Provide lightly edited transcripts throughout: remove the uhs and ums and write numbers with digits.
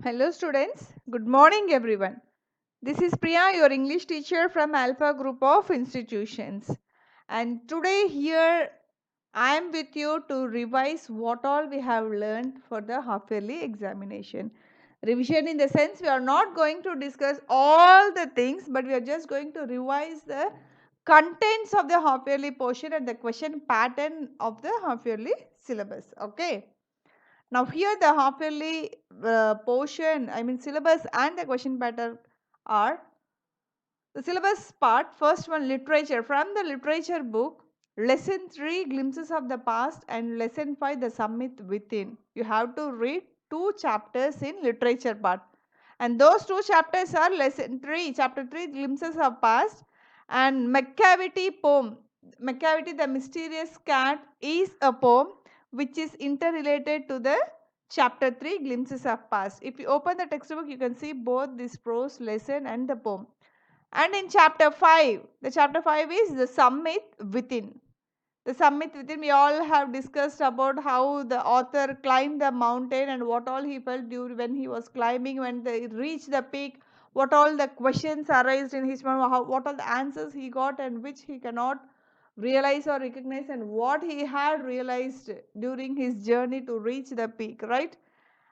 Hello students, good morning everyone. This is Priya, your English teacher from Alpha Group of Institutions. And today here I am with you to revise what all we have learned for the half yearly examination. Revision in the sense we are not going to discuss all the things, but we are just going to revise the contents of the half yearly portion and the question pattern of the half yearly syllabus. Okay. Now here the half yearly portion, I mean syllabus and the question pattern are the syllabus part. First one, literature. From the literature book, lesson 3, glimpses of the past, and lesson 5, the summit within. You have to read 2 chapters in literature part, and those 2 chapters are lesson 3, chapter 3, glimpses of past, and Macavity poem. Macavity the mysterious cat is a poem which is interrelated to the chapter 3, glimpses of past. If you open the textbook, you can see both this prose lesson and the poem. And in chapter 5, the chapter 5 is the summit within. The summit within, we all have discussed about how the author climbed the mountain and what all he felt during when he was climbing, when they reached the peak, what all the questions arised in his mind, what all the answers he got and which he cannot realize or recognize, and what he had realized during his journey to reach the peak, right?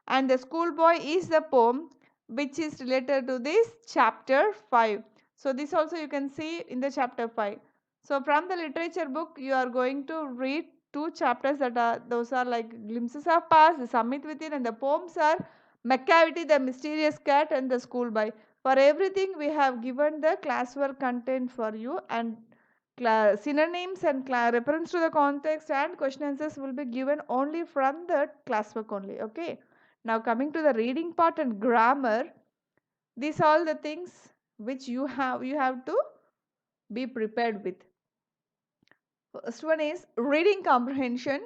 And the schoolboy is the poem which is related to this chapter 5. So this also you can see in the chapter 5. So from the literature book you are going to read 2 chapters that are those are like glimpses of past, the summit within, and the poems are Macavity the mysterious cat and the schoolboy. For everything we have given the classwork content for you, and synonyms and reference to the context and question answers will be given only from the classwork only. Okay. Now coming to the reading part and grammar, these are all the things which you have to be prepared with. First one is reading comprehension,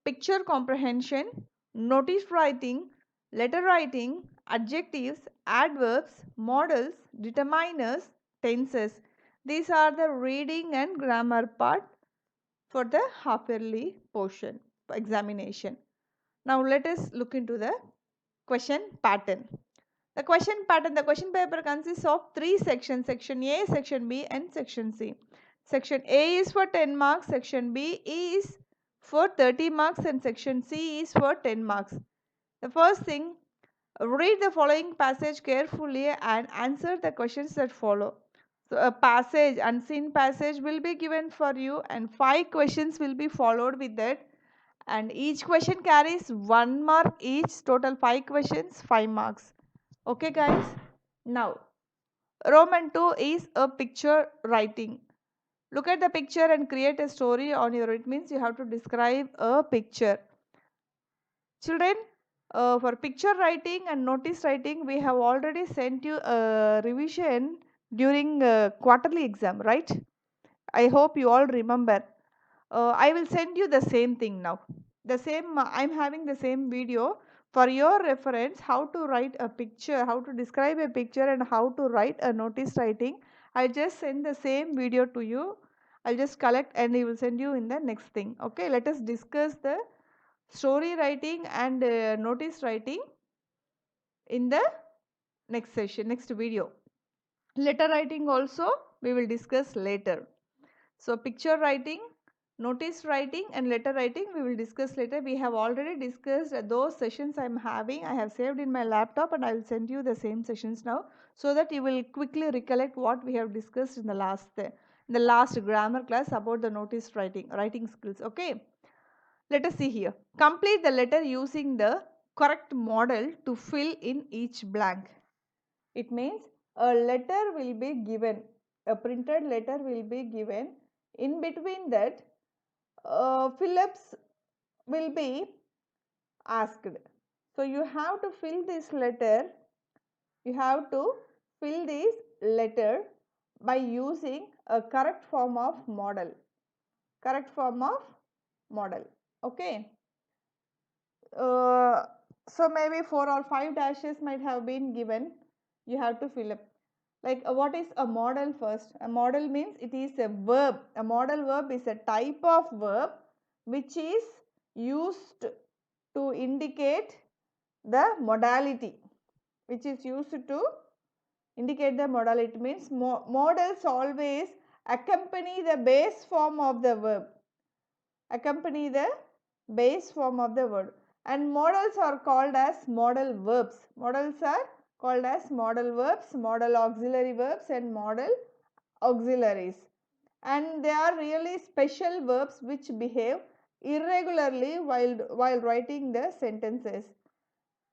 picture comprehension, notice writing, letter writing, adjectives, adverbs, models, determiners, tenses. These are the reading and grammar part for the half yearly portion examination. Now let us look into the question pattern. The question paper consists of 3 sections, section A, section B and section C. Section A is for 10 marks, section B is for 30 marks and section C is for 10 marks. The first thing, read the following passage carefully and answer the questions that follow. So a passage, unseen passage will be given for you and 5 questions will be followed with that, and each question carries 1 mark each, total 5 questions, 5 marks. Okay guys, now Roman 2 is a picture writing. Look at the picture and create a story on your, it means you have to describe a picture. Children, for picture writing and notice writing, we have already sent you a revision during quarterly exam, right? I hope you all remember. I will send you the same thing now. The same, I'm having the same video for your reference, how to write a picture, how to describe a picture and how to write a notice writing. I'll just send the same video to you. I'll just collect and I will send you in the next thing. Okay, let us discuss the story writing and notice writing in the next session, next video. Letter writing also we will discuss later. So picture writing, notice writing and letter writing we will discuss later. We have already discussed those sessions I am having. I have saved in my laptop and I will send you the same sessions now, so that you will quickly recollect what we have discussed in the last grammar class about the notice writing skills. Okay. Let us see here. Complete the letter using the correct model to fill in each blank. It means a letter will be given, a printed letter will be given. In between that, fill-ups will be asked. So you have to fill this letter, you have to fill this letter by using a correct form of model. Correct form of model. Okay. So maybe 4 or 5 dashes might have been given. You have to fill up. Like what is a model first? A model means it is a verb. A model verb is a type of verb which is used to indicate the modality. which is used to indicate the modal. It means modals always accompany the base form of the verb. Accompany the base form of the word. And modals are called as modal verbs. Modals are called as modal verbs, modal auxiliary verbs and modal auxiliaries. And they are really special verbs which behave irregularly while writing the sentences.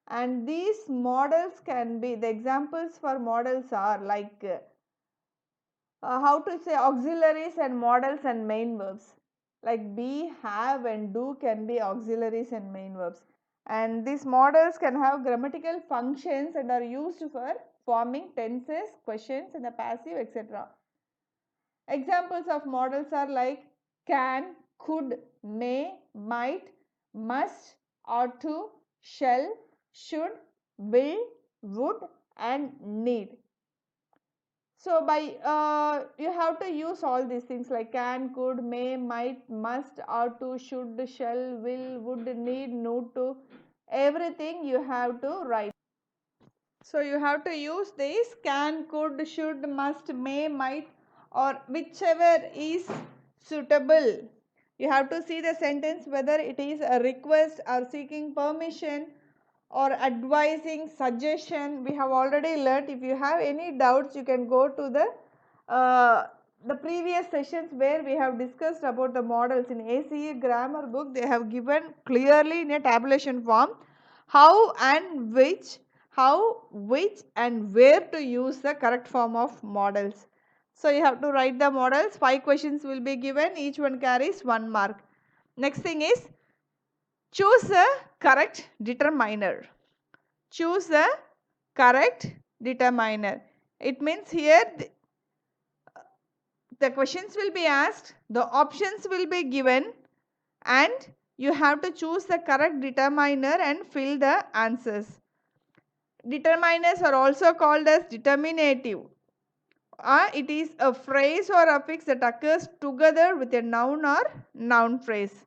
And these modals can be, the examples for modals are like how to say auxiliaries and modals and main verbs. Like be, have and do can be auxiliaries and main verbs. And these modals can have grammatical functions and are used for forming tenses, questions in the passive, etc. Examples of modals are like can, could, may, might, must, ought to, shall, should, will, would and need. So by you have to use all these things like can, could, may, might, must, ought to, should, shall, will, would, need, need to, everything you have to write. So you have to use these can, could, should, must, may, might or whichever is suitable. You have to see the sentence whether it is a request or seeking permission or advising, suggestion. We have already learnt. If you have any doubts, you can go to the previous sessions where we have discussed about the modals. In ACE grammar book, they have given clearly in a tabulation form how and which, how, which and where to use the correct form of modals. So you have to write the modals. 5 questions will be given. Each one carries 1 mark. Next thing is choose a correct determiner. Choose a correct determiner. It means here the questions will be asked, the options will be given and you have to choose the correct determiner and fill the answers. Determiners are also called as determinative. It is a phrase or affix that occurs together with a noun or noun phrase.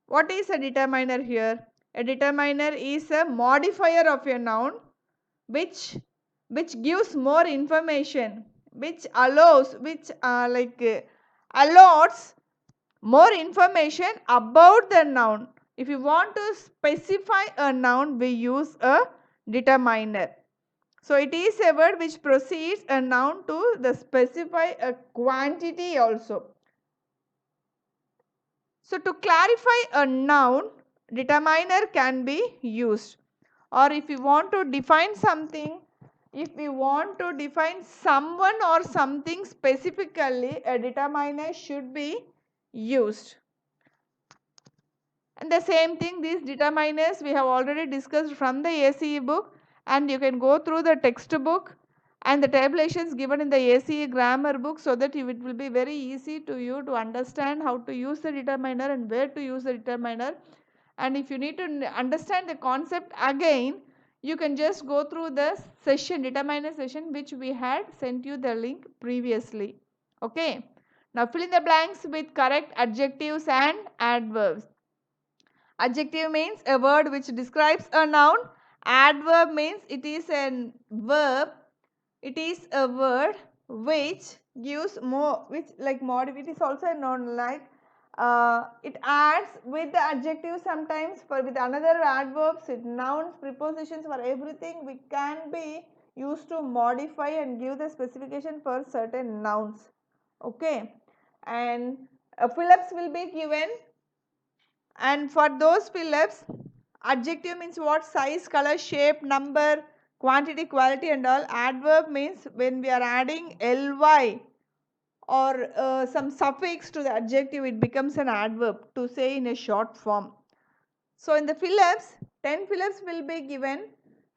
What is a determiner here? A determiner is a modifier of a noun which gives more information, which allows, allots more information about the noun. If you want to specify a noun, we use a determiner. So it is a word which precedes a noun to the specify a quantity also. So to clarify a noun, determiner can be used. Or if you want to define something, if we want to define someone or something specifically, a determiner should be used. And the same thing, these determiners we have already discussed from the ACE book, and you can go through the textbook and the tabulations given in the ACE grammar book, so that it will be very easy to you to understand how to use the determiner and where to use the determiner. And if you need to understand the concept again, you can just go through the session, determiner session, which we had sent you the link previously. Okay. Now fill in the blanks with correct adjectives and adverbs. Adjective means a word which describes a noun. Adverb means it is a verb. It is a word which gives more, which like it is also a noun, like it adds with the adjective sometimes, for with another adverbs, with nouns, prepositions, for everything we can be used to modify and give the specification for certain nouns. Okay, and fill-ups will be given, and for those fill-ups, adjective means what? Size, color, shape, number, quantity, quality and all. Adverb means when we are adding ly or some suffix to the adjective, it becomes an adverb to say in a short form. So in the fill-ups, 10 fill-ups will be given,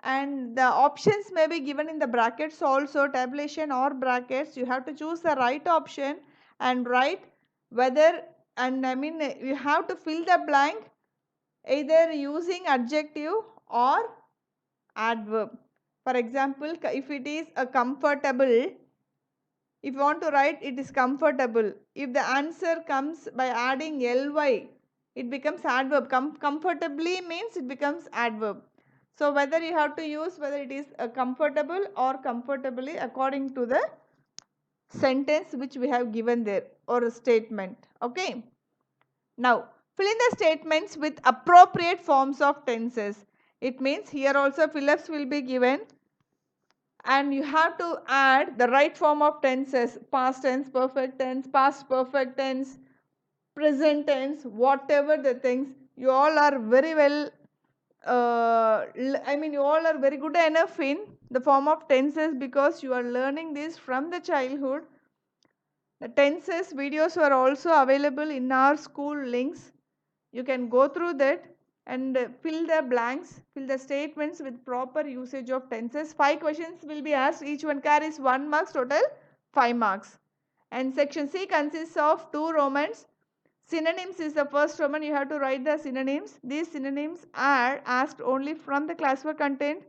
and the options may be given in the brackets also, tabulation or brackets. You have to choose the right option and write whether, and I mean you have to fill the blank either using adjective or adverb. For example, if it is a comfortable, if you want to write it is comfortable, if the answer comes by adding ly, it becomes adverb. Comfortably means it becomes adverb. So whether you have to use whether it is comfortable or comfortably according to the sentence which we have given there or a statement. Okay. Now fill in the statements with appropriate forms of tenses. It means here also fill-ups will be given and you have to add the right form of tenses: past tense, perfect tense, past perfect tense, present tense, whatever the things. You all are very well you all are very good enough in the form of tenses because you are learning this from the childhood. The tenses videos are also available in our school links. You can go through that and fill the blanks, fill the statements with proper usage of tenses. 5 questions will be asked. Each one carries 1 marks, total 5 marks. And section C consists of 2 Romans. Synonyms is the first Roman. You have to write the synonyms. These synonyms are asked only from the classwork content.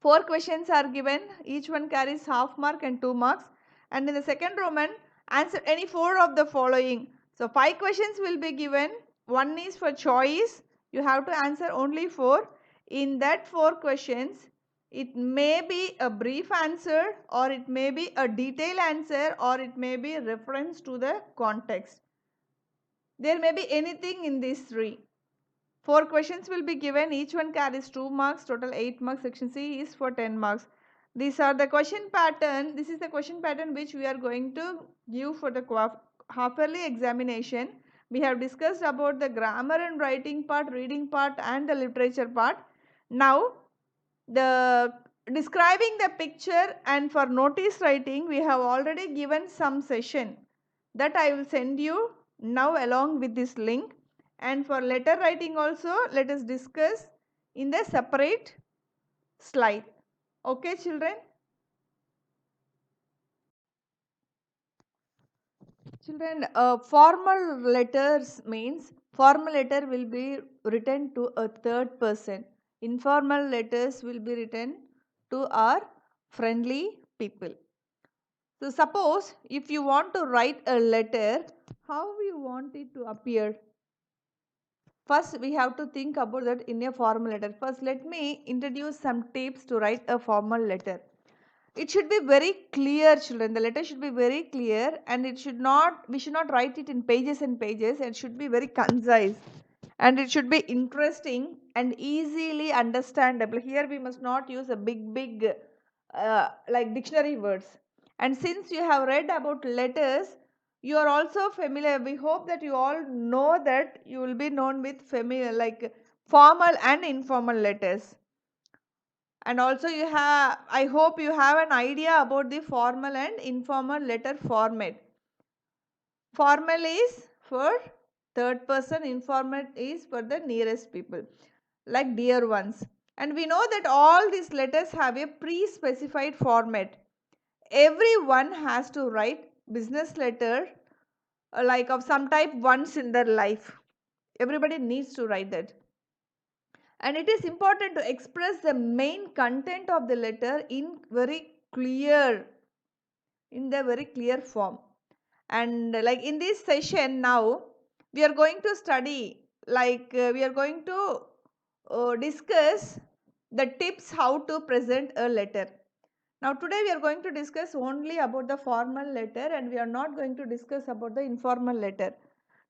4 questions are given. Each one carries half mark and 2 marks. And in the second Roman, answer any 4 of the following. So 5 questions will be given. One is for choice. You have to answer only 4. In that 4 questions, it may be a brief answer or it may be a detailed answer or it may be reference to the context. There may be anything in these 3. 4 questions will be given. Each one carries 2 marks. Total 8 marks. Section C is for 10 marks. These are the question pattern. This is the question pattern which we are going to give for the half-yearly examination. We have discussed about the grammar and writing part, reading part and the literature part. Now the describing the picture and for notice writing we have already given some session that I will send you now along with this link. And for letter writing also let us discuss in the separate slide. Okay children? Children, formal letters means formal letter will be written to a third person. Informal letters will be written to our friendly people. So suppose if you want to write a letter, how you want it to appear? First we have to think about that in a formal letter. First let me introduce some tips to write a formal letter. It should be very clear children. The letter should be very clear and we should not write it in pages and pages. It should be very concise and it should be interesting and easily understandable. Here we must not use a big like dictionary words. And since you have read about letters, you are also familiar. We hope that you all know that you will be known with familiar like formal and informal letters. And also you have, I hope you have an idea about the formal and informal letter format. Formal is for third person, informal is for the nearest people, like dear ones. And we know that all these letters have a pre-specified format. Everyone has to write business letter like of some type once in their life. Everybody needs to write that. And it is important to express the main content of the letter in the very clear form. And like in this session now we are going to study we are going to discuss the tips how to present a letter. Now today we are going to discuss only about the formal letter and we are not going to discuss about the informal letter.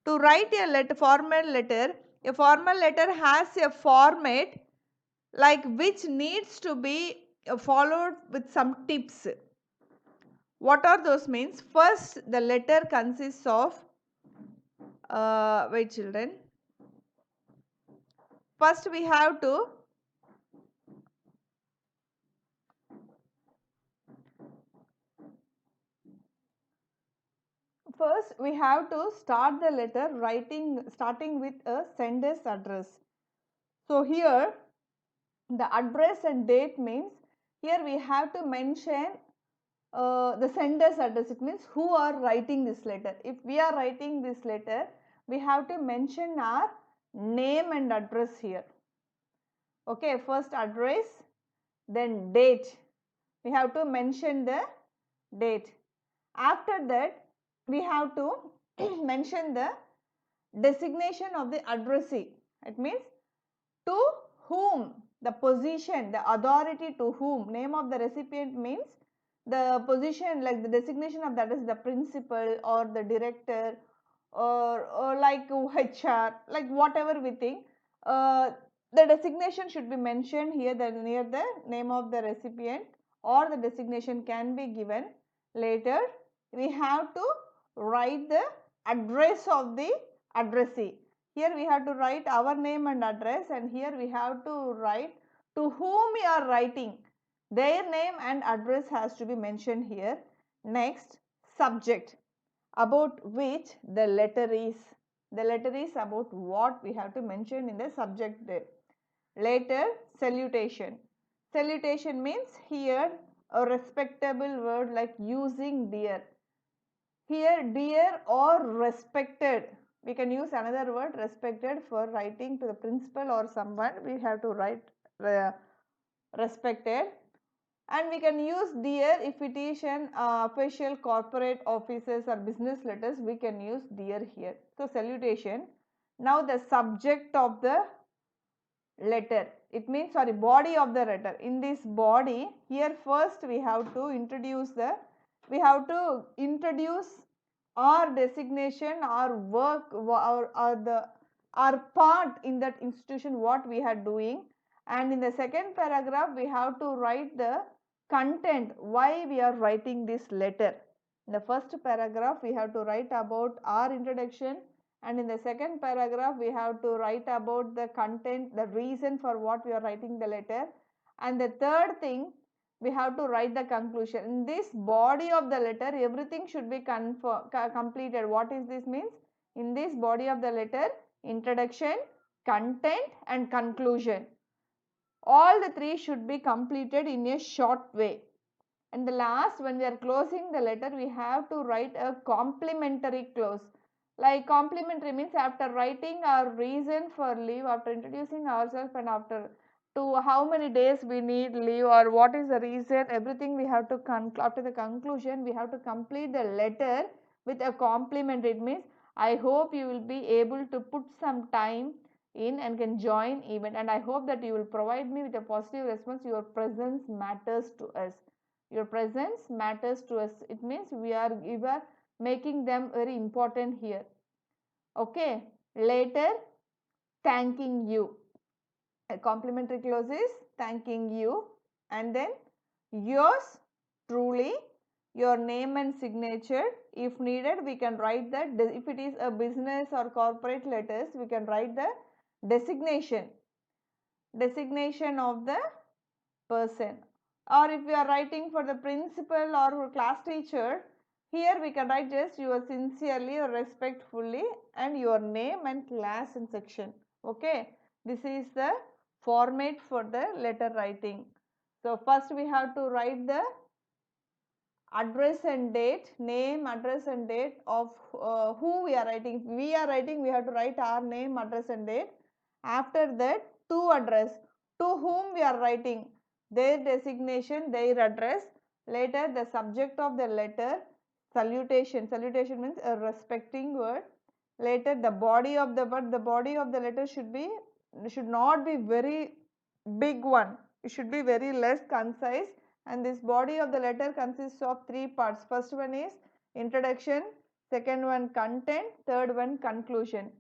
To write a formal letter, a formal letter has a format like which needs to be followed with some tips. What are those means? First, the letter consists of wait children. First we have to start the letter starting with a sender's address. So here the address and date means here we have to mention the sender's address. It means who are writing this letter. If we are writing this letter, we have to mention our name and address here. Okay, first address, then date. We have to mention the date. After that, we have to mention the designation of the addressee. It means to whom the position, the authority to whom. Name of the recipient means the position, like the designation of that is the principal or the director or like HR, like whatever we think. The designation should be mentioned here near the name of the recipient, or the designation can be given later. We have to write the address of the addressee. Here we have to write our name and address, and here we have to write to whom we are writing. Their name and address has to be mentioned here. Next, subject, about which the letter is. The letter is about what we have to mention in the subject there. Later, salutation. Salutation means here a respectable word like using dear. Here dear or respected. We can use another word respected for writing to the principal or someone. We have to write respected. And we can use dear if it is an official corporate offices or business letters, we can use dear here. So salutation. Now the subject of the letter, it means body of the letter. In this body, here first we have to introduce our designation, our work, our part in that institution, what we are doing. And in the second paragraph we have to write the content, why we are writing this letter. In the first paragraph we have to write about our introduction, and in the second paragraph we have to write about the content, the reason for what we are writing the letter, and the third thing we have to write the conclusion. In this body of the letter everything should be completed. What is this means? In this body of the letter, introduction, content and conclusion, all the three should be completed in a short way. And the last, when we are closing the letter, we have to write a complimentary close. Like complimentary means after writing our reason for leave, after introducing ourselves, and after to how many days we need leave or what is the reason, everything we have to after the conclusion we have to complete the letter with a compliment. It means I hope you will be able to put some time in and can join event, and I hope that you will provide me with a positive response. Your presence matters to us. Your presence matters to us. It means we are making them very important here. Okay. Later, thanking you. A complimentary close is thanking you, and then yours truly, your name and signature. If needed, we can write that. If it is a business or corporate letters, we can write the designation of the person. Or if we are writing for the principal or class teacher, here we can write just your sincerely or respectfully and your name and class and section. Okay, this is the format for the letter writing. So first we have to write the address and date, name, address and date of who we are writing. If we are writing, we have to write our name, address and date. After that, to address, to whom we are writing, their designation, their address. Later, the subject of the letter, salutation. Salutation means a respecting word. Later, the body of the word. The body of the letter should not be very big one. It should be very less concise. And this body of the letter consists of three parts. First one is introduction, second one content, third one conclusion.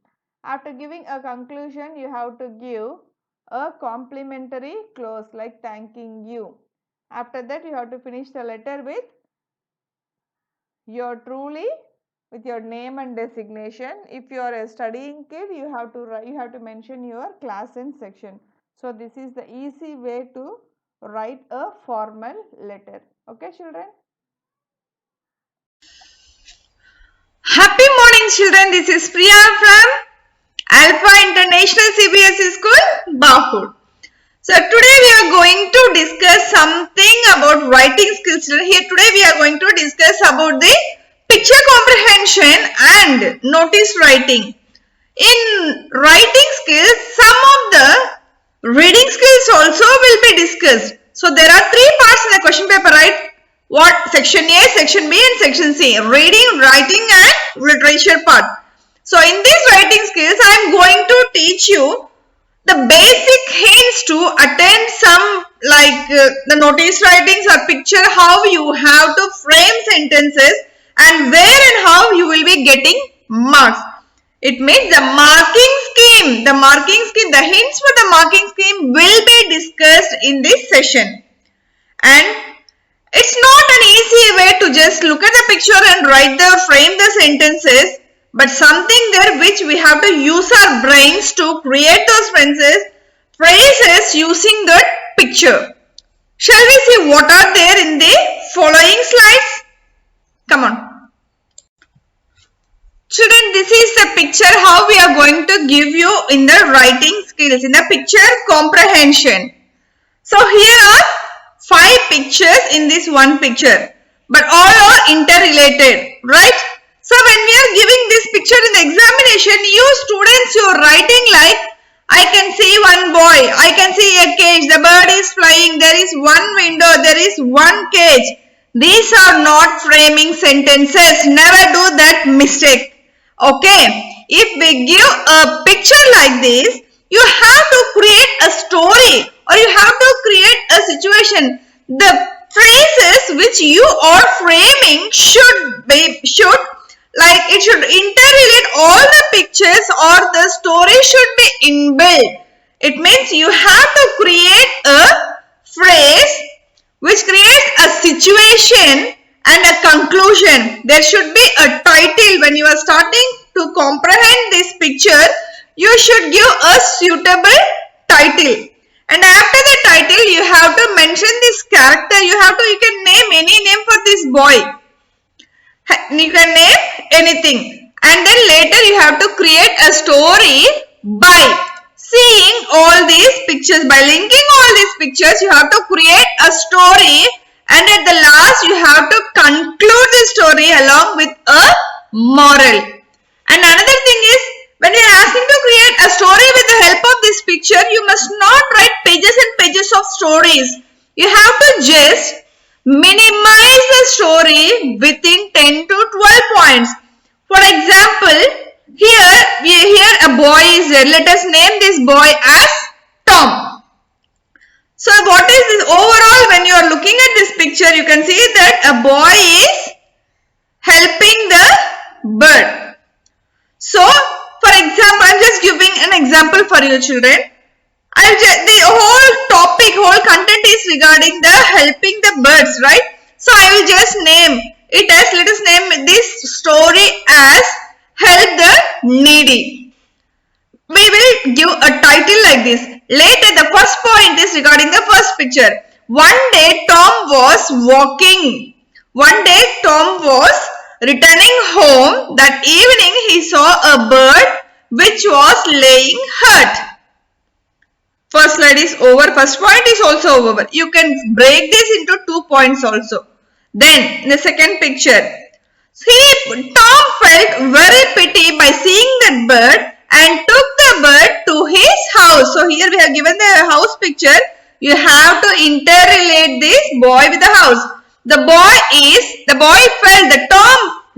After giving a conclusion, you have to give a complimentary close like thanking you. After that, you have to finish the letter with your truly, with your name and designation. If you are a studying kid, you have to mention your class and section. So this is the easy way to write a formal letter. Okay, children? Happy morning, children. This is Priya from Alpha International CBSE School, Bahur. So today we are going to discuss something about writing skills. Here today we are going to discuss about the picture comprehension and notice writing. In writing skills, some of the reading skills also will be discussed. So there are three parts in the question paper, right? What? Section A, section B and section C. Reading, writing and literature part. So in these writing skills, I am going to teach you the basic hints to attend some like the notice writings or picture how you have to frame sentences and where and how you will be getting marks. It means the marking scheme, the hints for the marking scheme will be discussed in this session. And it's not an easy way to just look at the picture and frame the sentences, but something there which we have to use our brains to create those phrases using the picture. Shall we see what are there in the following slides? Come on. Children, this is the picture how we are going to give you in the writing skills, in the picture comprehension. So here are 5 pictures in this one picture, but all are interrelated, right? So when we are giving this picture in the examination, you students, you are writing like, I can see one boy, I can see a cage, the bird is flying, there is one window, there is one cage. These are not framing sentences. Never do that mistake. Okay, if we give a picture like this, you have to create a story or you have to create a situation. The phrases which you are framing should interrelate all the pictures or the story should be inbuilt. It means you have to create a phrase which creates a situation and a conclusion. There should be a title. When you are starting to comprehend this picture, you should give a suitable title. And after the title, you have to mention this character. You can name any name for this boy. You can name anything. And then later you have to create a story by seeing all these pictures. By linking all these pictures, you have to create a story. And at the last, you have to conclude the story along with a moral. And another thing is, when you are asking to create a story with the help of this picture, you must not write pages and pages of stories. You have to just minimize the story within 10 to 12 points. For example, here a boy is there. Let us name this boy as Tom. So what is this? Overall, when you are looking at this picture, you can see that a boy is helping the bird. So, for example, I am just giving an example for you children. The whole content is regarding the helping the birds, right? So, I will just name it as, let us name this story as Help the Needy. We will give a title like this. Later, the first point is regarding the first picture. One day, Tom was walking. One day, Tom was returning home. That evening, he saw a bird which was laying hurt. First slide is over. First point is also over. You can break this into 2 points also. Then, in the second picture, Tom felt very pity by seeing that bird and took the bird to his house. So here we have given the house picture. You have to interrelate this boy with the house.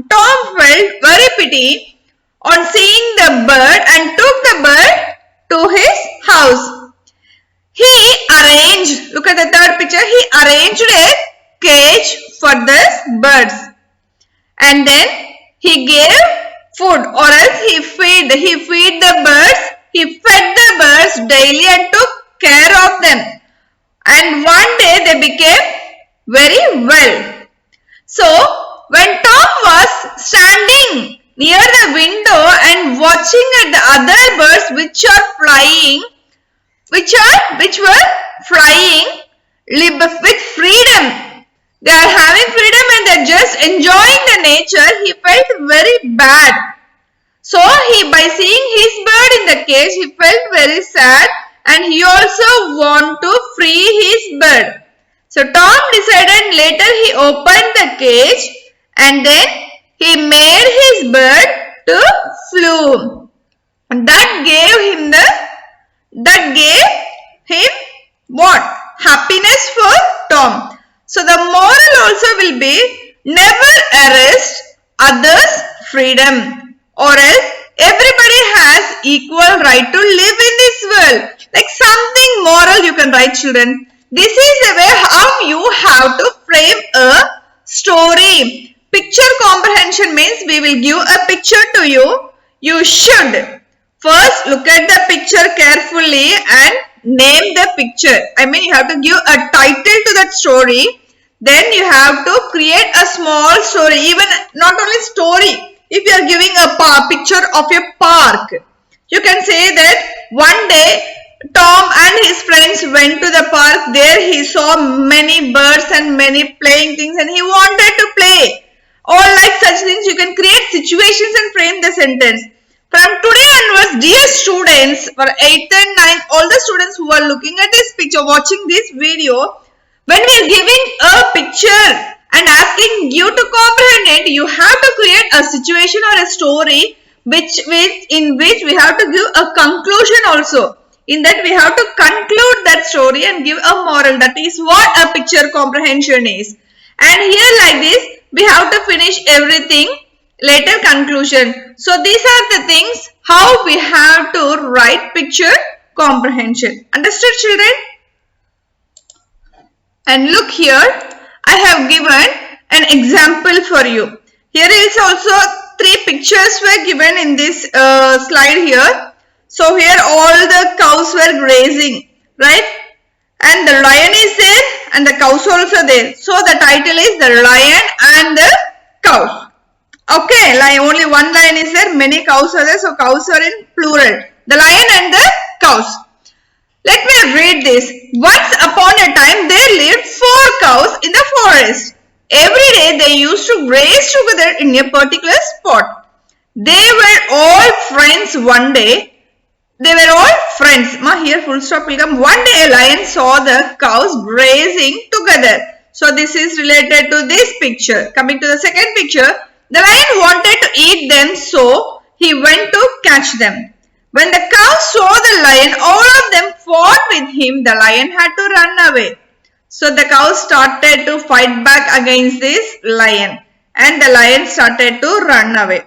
Tom felt very pity on seeing the bird and took the bird to his house. He arranged, look at the third picture, he arranged a cage for the birds. And then he gave food, or else he fed the birds. He fed the birds daily and took care of them. And one day they became very well. So when Tom was standing near the window and watching at the other birds which were flying with freedom, they are having freedom and they are just enjoying the nature, he felt very bad. So by seeing his bird in the cage, he felt very sad and he also want to free his bird. So Tom decided, later he opened the cage and then he made his bird to flew. That gave him what? Happiness for Tom. So the moral also will be, never arrest others' freedom, or else everybody has equal right to live in this world. Like something moral you can write, children. This is the way how you have to frame a story. Picture comprehension means we will give a picture to you. You should first look at the picture carefully and name the picture. I mean, you have to give a title to that story. Then you have to create a small story, even not only story. If you are giving a picture of a park, you can say that one day Tom and his friends went to the park. There he saw many birds and many playing things and he wanted to play. All like such things, you can create situations and frame the sentence. From today onwards, dear students, for 8th and 9th, all the students who are looking at this picture, watching this video, when we are giving a picture and asking you to comprehend it, you have to create a situation or a story in which we have to give a conclusion also. In that we have to conclude that story and give a moral. That is what a picture comprehension is. And here like this, we have to finish everything. Later conclusion. So these are the things how we have to write picture comprehension. Understood, children? And look here, I have given an example for you. Here is also 3 pictures were given in this slide here. So here all the cows were grazing, right? And the lion is there and the cows also there. So the title is The Lion and the Cows. Okay, only one lion is there, many cows are there, so cows are in plural. The lion and the cows. Let me read this. Once upon a time, there lived 4 cows in the forest. Every day they used to graze together in a particular spot. They were all friends one day. They were all friends. Here full stop will come. One day a lion saw the cows grazing together. So this is related to this picture. Coming to the second picture. The lion wanted to eat them, so he went to catch them. When the cows saw the lion, all of them fought with him. The lion had to run away. So the cows started to fight back against this lion. And the lion started to run away.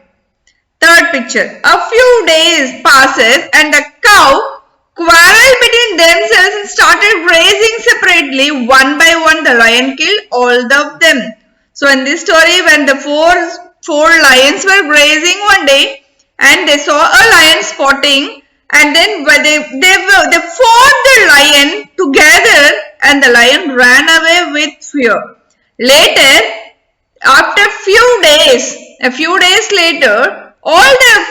Third picture. A few days passes and the cow quarreled between themselves and started grazing separately. One by one, the lion killed all of them. So in this story, when the four lions were grazing one day and they saw a lion spotting, and then they fought the lion together and the lion ran away with fear. Later, after a few days later, all the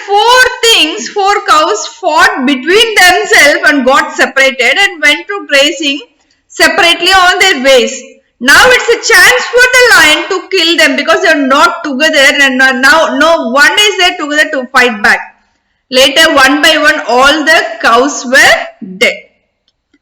4 cows fought between themselves and got separated and went to grazing separately on their ways. Now it's a chance for the lion to kill them because they are not together and now no one is there together to fight back. Later, one by one, all the cows were dead.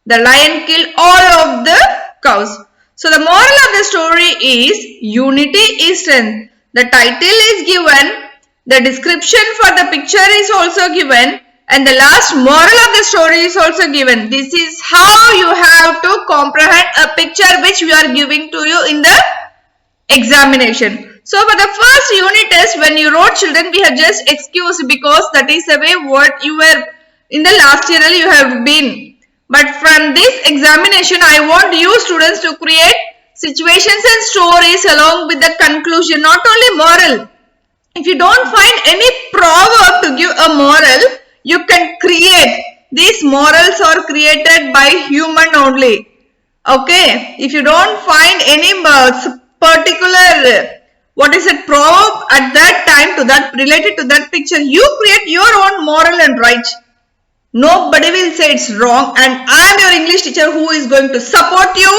The lion killed all of the cows. So the moral of the story is unity is strength. The title is given. The description for the picture is also given. And the last moral of the story is also given. This is how you have to comprehend a picture which we are giving to you in the examination. So for the first unit test, when you wrote, children, we have just excused because that is the way what you were in the last year you have been. But from this examination, I want you students to create situations and stories along with the conclusion, not only moral. If you don't find any proverb to give a moral, you can create. These morals are created by human only. Okay. If you don't find any particular, proverb at that time to that related to that picture, you create your own moral and write. Nobody will say it's wrong, and I am your English teacher who is going to support you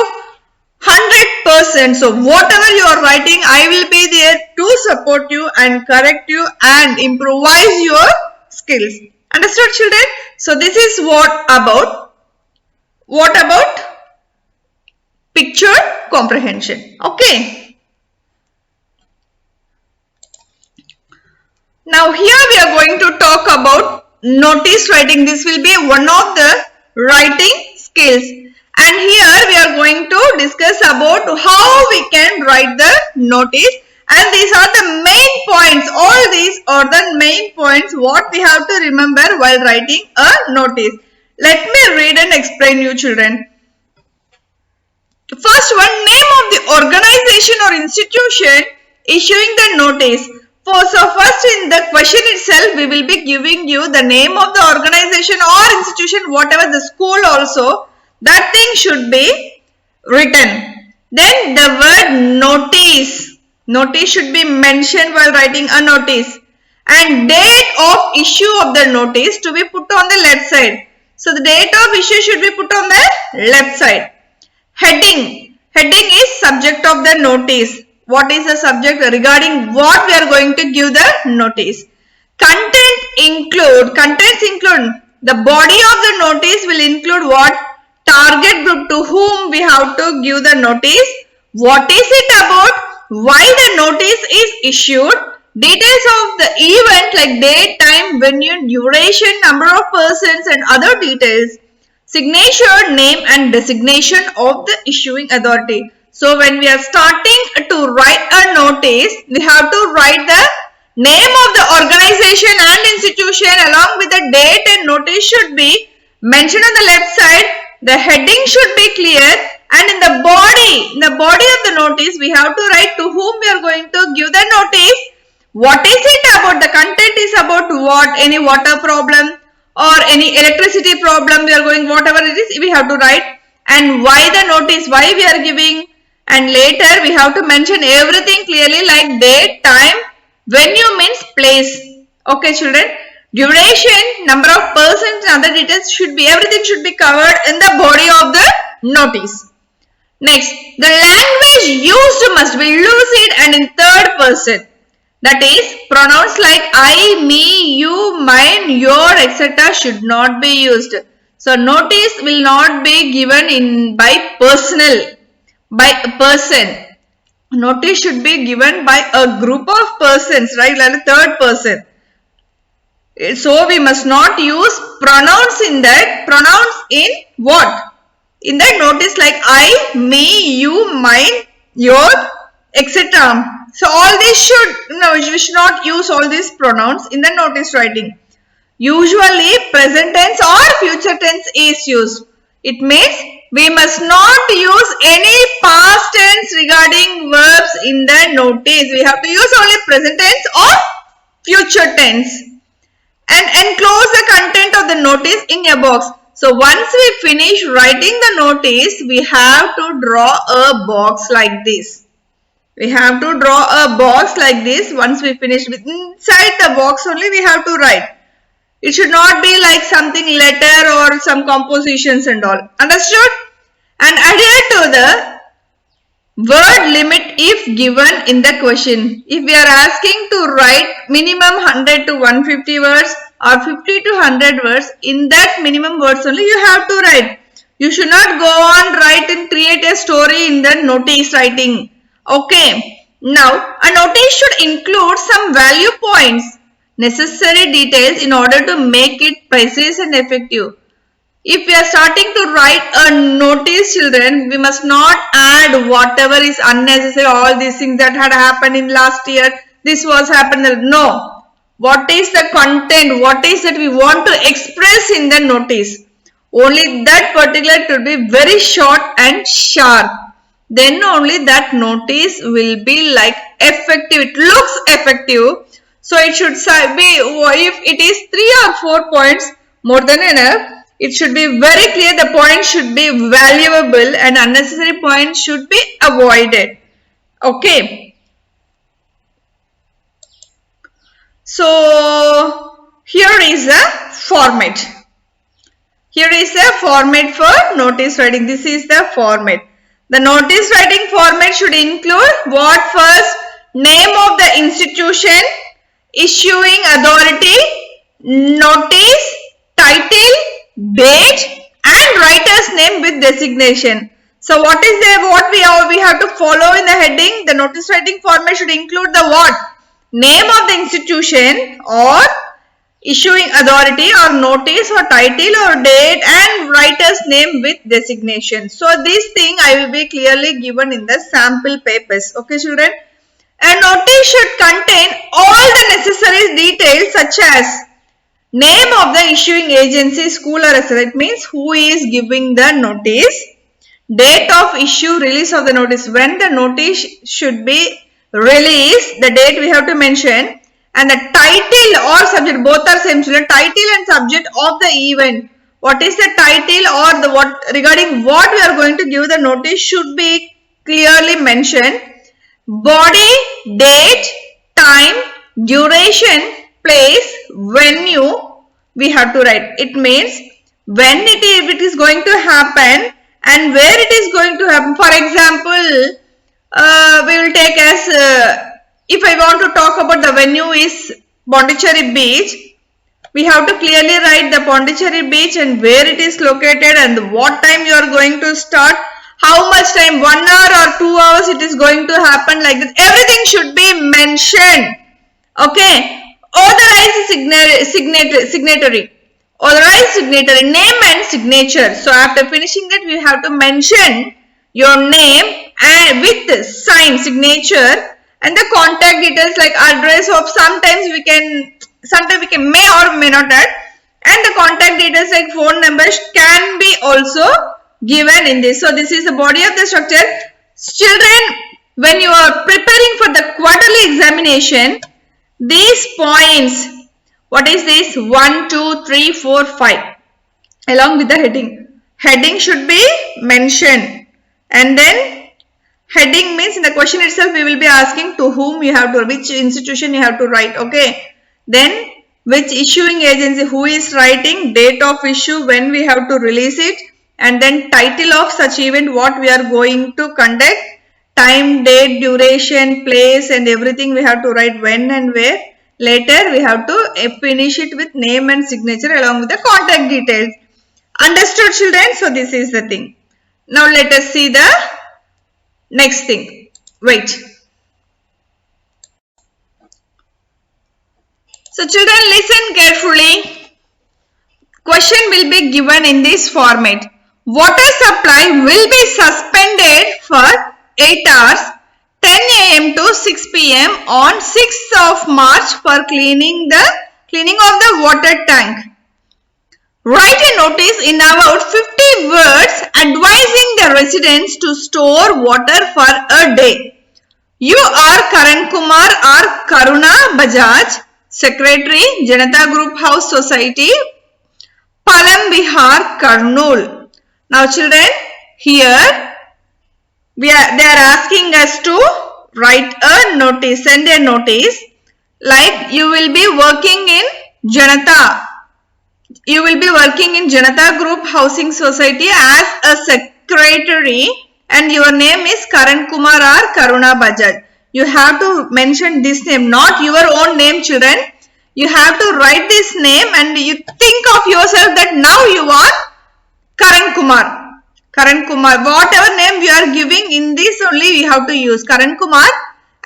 100%. So whatever you are writing, I will be there to support you and correct you and improvise your skills. Understood, children? So this is what about picture comprehension. Okay. Now here we are going to talk about notice writing. This will be one of the writing skills. And here we are going to discuss about how we can write the notice. And these are the main points. All these are the main points what we have to remember while writing a notice. Let me read and explain you children. First one, name of the organization or institution issuing the notice. So first in the question itself, we will be giving you the name of the organization or institution, whatever the school also, that thing should be written. Then the word notice. Notice should be mentioned while writing a notice. And date of issue of the notice to be put on the left side. So the date of issue should be put on the left side. Heading. Heading is subject of the notice. What is the subject? Regarding what we are going to give the notice. Contents include the body of the notice will include what? Target group, to whom we have to give the notice. What is it about? Why the notice is issued. Details of the event like date, time, venue, duration, number of persons and other details. Signature, name and designation of the issuing authority. So when we are starting to write a notice, we have to write the name of the organization and institution along with the date, and notice should be mentioned on the left side. The heading should be clear, and in the body of the notice, we have to write to whom we are going to give the notice. What is it about? The content is about what? Any water problem or any electricity problem, we are going, whatever it is, we have to write. And why the notice, why we are giving, and later we have to mention everything clearly like date, time, venue means place. Okay children, duration, number of persons and other details should be, everything should be covered in the body of the notice. Next, the language used must be lucid and in third person. That is, pronouns like I, me, you, mine, your, etc. should not be used. So, notice will not be given by personal, by a person. Notice should be given by a group of persons, right? Like a third person. So, we must not use pronouns in that. Pronouns in what? In that notice like I, me, you, mine, your, etc. So all these we should not use all these pronouns in the notice writing. Usually present tense or future tense is used. It means we must not use any past tense regarding verbs in the notice. We have to use only present tense or future tense. And enclose the content of the notice in a box. So once we finish writing the notice, we have to draw a box like this. We have to draw a box like this. Once we finish with inside the box only we have to write. It should not be like something letter or some compositions and all. Understood? And adhere to the word limit if given in the question. If we are asking to write minimum 100 to 150 words or 50 to 100 words, in that minimum words only you have to write. You should not go on write and create a story in the notice writing. Okay, now a notice should include some value points, necessary details in order to make it precise and effective. If we are starting to write a notice children, we must not add whatever is unnecessary, all these things that had happened in last year, this was happened. No, what is the content, what is that we want to express in the notice. Only that particular should be very short and sharp. Then only that notice will be like effective. It looks effective. So it should be, if it is 3 or 4 points, more than enough. It should be very clear. The points should be valuable and unnecessary points should be avoided. Okay. So here is a format. Here is a format for notice writing. This is the format. The notice writing format should include what first? Name of the institution, issuing authority, notice, title, date and writer's name with designation. So what is there? What we have to follow in the heading? The notice writing format should include the what? Name of the institution or issuing authority or notice or title or date and writer's name with designation. So this thing I will be clearly given in the sample papers. Okay children. A notice should contain all the necessary details such as Name of the issuing agency, school or SL. It means who is giving the notice. Date of issue, release of the notice. When the notice should be released, the date we have to mention. And the title or subject, both are same. The title and subject of the event. What is the title or the what regarding what we are going to give the notice should be clearly mentioned. Body, date, time, duration, place, venue, we have to write. It means when it is going to happen and where it is going to happen. For example, we will take as if I want to talk about the venue is Pondicherry Beach, we have to clearly write the Pondicherry Beach and where it is located and what time you are going to start, how much time, 1 hour or 2 hours it is going to happen, like that. Everything should be mentioned. Okay. Authorized signatory. Authorized signatory, name and signature. So after finishing that, we have to mention your name and with sign, signature, and the contact details like address of sometimes we can may or may not add, and the contact details like phone numbers can be also given in this. So this is the body of the structure. Children, when you are preparing for the quarterly examination, these points, what is this? 1, 2, 3, 4, 5 along with the heading. Heading should be mentioned, and then heading means in the question itself we will be asking to whom you have to, which institution you have to write. Okay. Then which issuing agency, who is writing, date of issue, when we have to release it, and then title of such event, what we are going to conduct, time, date, duration, place and everything we have to write when and where. Later we have to finish it with name and signature along with the contact details. Understood, children? So this is the thing. Now let us see the next thing. Wait. So children, listen carefully. Question will be given in this format. Water supply will be suspended for 8 hours, 10 am to 6 pm on 6th of March for cleaning of the water tank. Write a notice in about 50 words advising the residents to store water for a day. You are Karan Kumar or Karuna Bajaj, Secretary, Janata Group House Society, Palam Vihar, Kurnool. Now children, here they are asking us to write a notice, send a notice, like you will be working in Janata. You will be working in Janata Group Housing Society as a secretary and your name is Karan Kumar or Karuna Bajaj. You have to mention this name, not your own name, children. You have to write this name and you think of yourself that now you are Karan Kumar. Karan Kumar, whatever name you are giving, in this only we have to use Karan Kumar,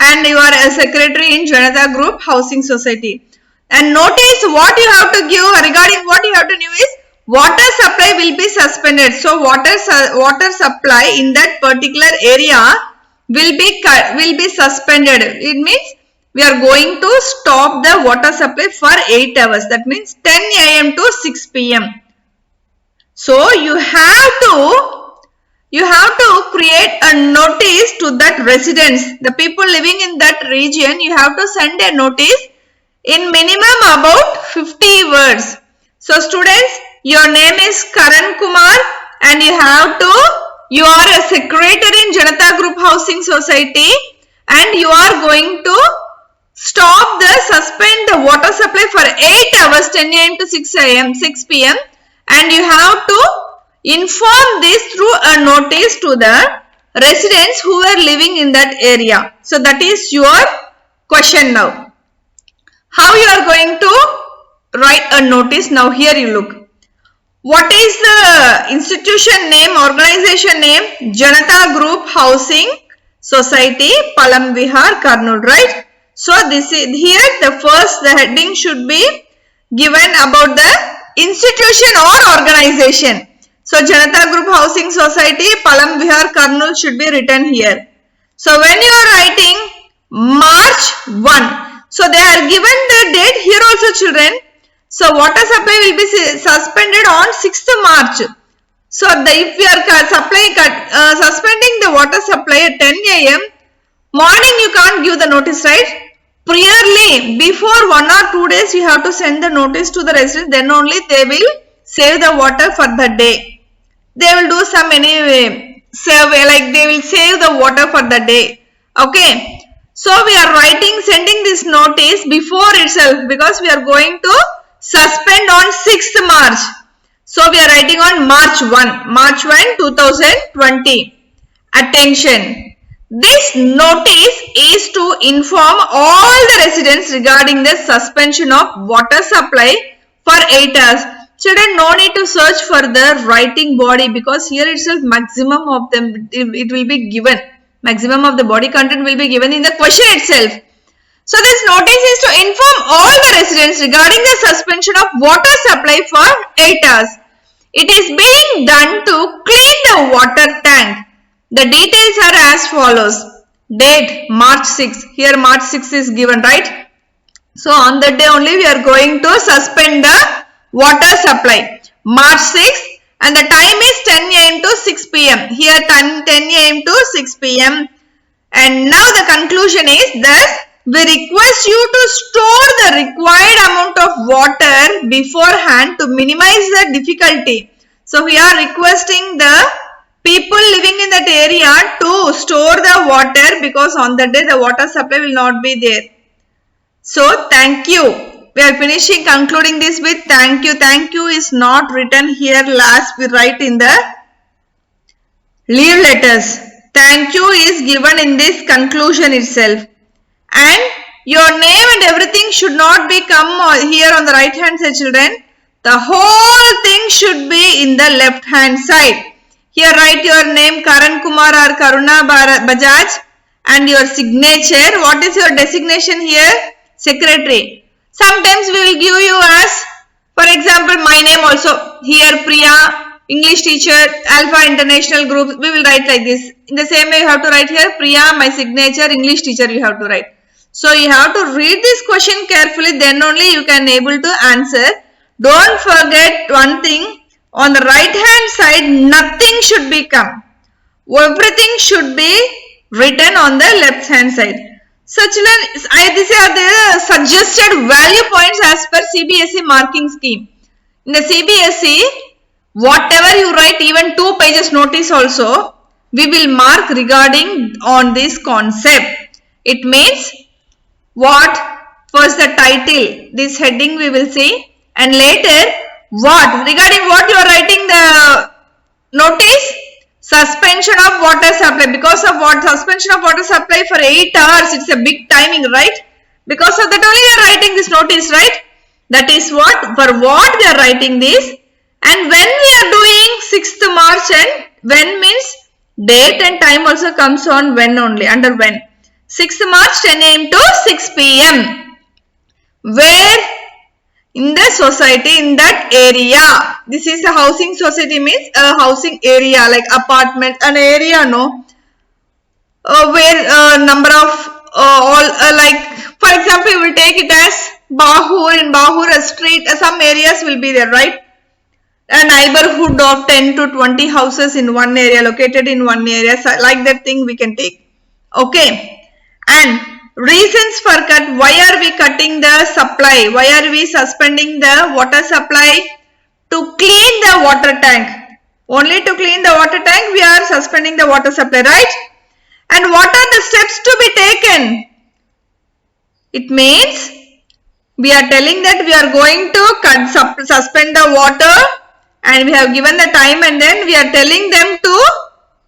and you are a secretary in Janata Group Housing Society. And notice what you have to give regarding what you have to do is water supply will be suspended. So water supply in that particular area will be suspended. It means we are going to stop the water supply for 8 hours. That means 10 am to 6 pm. So you have to create a notice to that residents, the people living in that region. You have to send a notice in minimum about 50 words. So students, your name is Karan Kumar and you are a secretary in Janata Group Housing Society and you are going to suspend the water supply for 8 hours, 10 am to 6 pm, and you have to inform this through a notice to the residents who are living in that area. So that is your question now. How you are going to write a notice? Now here you look. What is the institution name, organization name? Janata Group Housing Society, Palam Vihar, Kurnool, right? So this is here the heading should be given about the institution or organization. So Janata Group Housing Society, Palam Vihar, Kurnool should be written here. So when you are writing March 1, so they are given the date here also, children. So water supply will be suspended on 6th March. So if we are suspending the water supply at 10 a.m. morning, you can't give the notice, right? Priorly, before 1 or 2 days, you have to send the notice to the residents. Then only they will save the water for the day. They will do some anyway survey, like they will save the water for the day. Okay. So we are sending this notice before itself, because we are going to suspend on 6th March. So we are writing on March 1, 2020. Attention. This notice is to inform all the residents regarding the suspension of water supply for 8 hours. Children, no need to search for the writing body, because here itself maximum of them it will be given. Maximum of the body content will be given in the question itself. So this notice is to inform all the residents regarding the suspension of water supply for 8 hours. It is being done to clean the water tank. The details are as follows. Date March 6. Here March 6 is given, right? So on that day only we are going to suspend the water supply. March 6, and the time is 10 a.m. to 6 p.m. Here 10 a.m. to 6 p.m. And now the conclusion is that we request you to store the required amount of water beforehand to minimize the difficulty. So we are requesting the people living in that area to store the water, because on that day the water supply will not be there. So thank you. We are concluding this with thank you. Thank you is not written here last, we write in the leave letters. Thank you is given in this conclusion itself. And your name and everything should not be come here on the right hand side, children. The whole thing should be in the left hand side. Here write your name Karan Kumar or Karuna Bajaj and your signature. What is your designation here? Secretary. Sometimes we will give you as, for example, my name also. Here Priya, English teacher, Alpha International Group. We will write like this. In the same way you have to write here Priya, my signature, English teacher you have to write. So you have to read this question carefully, then only you can able to answer. Don't forget one thing. On the right hand side, nothing should be come. Everything should be written on the left hand side. So children, these are the suggested value points as per CBSE marking scheme. In the CBSE, whatever you write, even 2 pages notice also, we will mark regarding on this concept. It means what? First the title, this heading we will see, and later what? Regarding what you are writing the notice? Suspension of water supply. Because of what? Suspension of water supply for 8 hours. It's a big timing, right? Because of that only you are writing this notice, right? That is what? For what we are writing this. And when we are doing 6th March, and when means date and time also comes on when only, under when. 6th March 10 a.m. to 6 p.m. Where? In the society, in that area. This is a housing society, means a housing area like apartment, an area, no? Where number of like, for example, you will take it as Bahur. In Bahur, a street, some areas will be there, right? A neighborhood of 10 to 20 houses in one area, located in one area, so like that thing we can take. Okay. And reasons for cut. Why are we cutting the supply? Why are we suspending the water supply? To clean the water tank. Only to clean the water tank we are suspending the water supply, right? And what are the steps to be taken? It means we are telling that we are going to suspend the water, and we have given the time, and then we are telling them to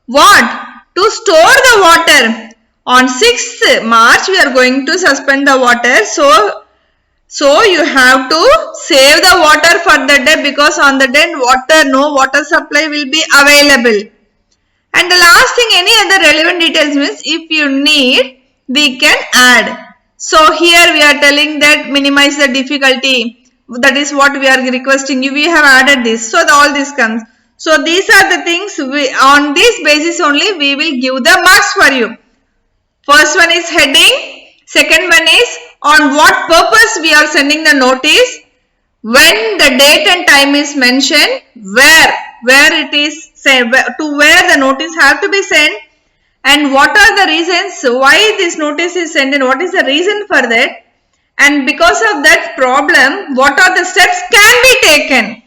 what? To store the water. On 6th March, we are going to suspend the water. So you have to save the water for the day, because on the day no water supply will be available. And the last thing, any other relevant details means if you need, we can add. So here we are telling that minimize the difficulty. That is what we are requesting you. We have added this. So all this comes. So these are the things on this basis only we will give the marks for you. First one is heading. Second one is on what purpose we are sending the notice. when the date and time is mentioned, where it is sent, to where the notice have to be sent, and what are the reasons why this notice is sent and what is the reason for that, and because of that problem what are the steps can be taken.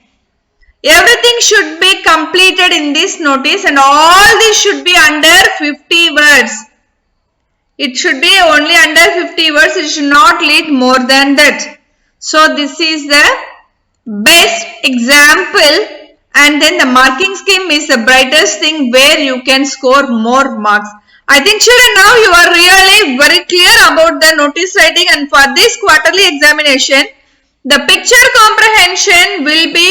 Everything should be completed in this notice and all this should be under 50 words. It should be only under 50 words. It should not lead more than that. So this is the best example, and then the marking scheme is the brightest thing where you can score more marks. I think children now you are really very clear about the notice writing, and for this quarterly examination the picture comprehension will be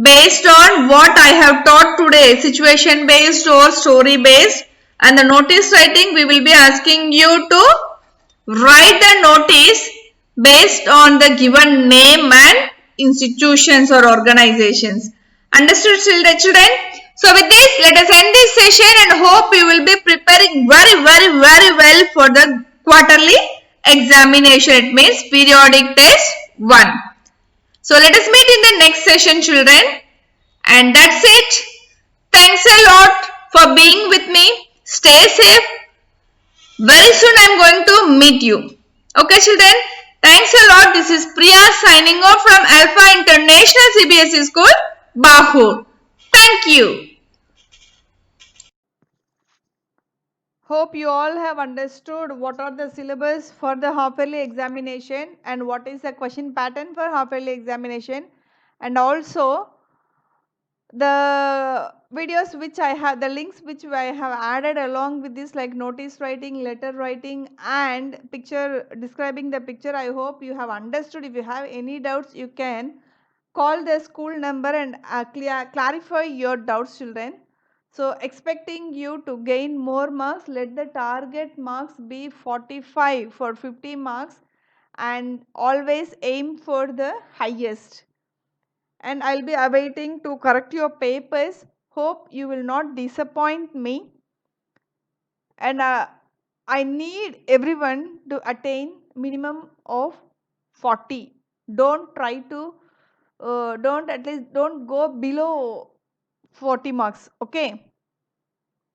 based on what I have taught today, situation based or story based, and the notice writing we will be asking you to write the notice based on the given name and institutions or organizations. Understood children? So with this let us end this session and hope you will be preparing very well for the quarterly examination. It means periodic test 1. So let us meet in the next session children, and that's it. Thanks a lot for being with me. Stay safe. Very soon I am going to meet you. Okay children, thanks a lot. This is Priya signing off from Alpha International CBSE School, Bahur. Thank you. Hope you all have understood what are the syllabus for the half-yearly examination and what is the question pattern for half-yearly examination, and also the videos which I have, the links which I have added along with this, like notice writing, letter writing and picture, describing the picture. I hope you have understood. If you have any doubts you can call the school number and clarify your doubts children. So expecting you to gain more marks, let the target marks be 45 for 50 marks and always aim for the highest. And I'll be awaiting to correct your papers. Hope you will not disappoint me. And I need everyone to attain minimum of 40. Don't try to, don't go below 40 marks. Okay.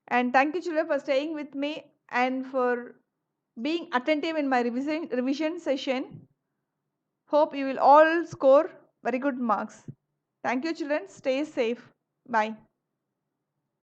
And thank you children for staying with me and for being attentive in my revision session. Hope you will all score very good marks. Thank you children. Stay safe. Bye.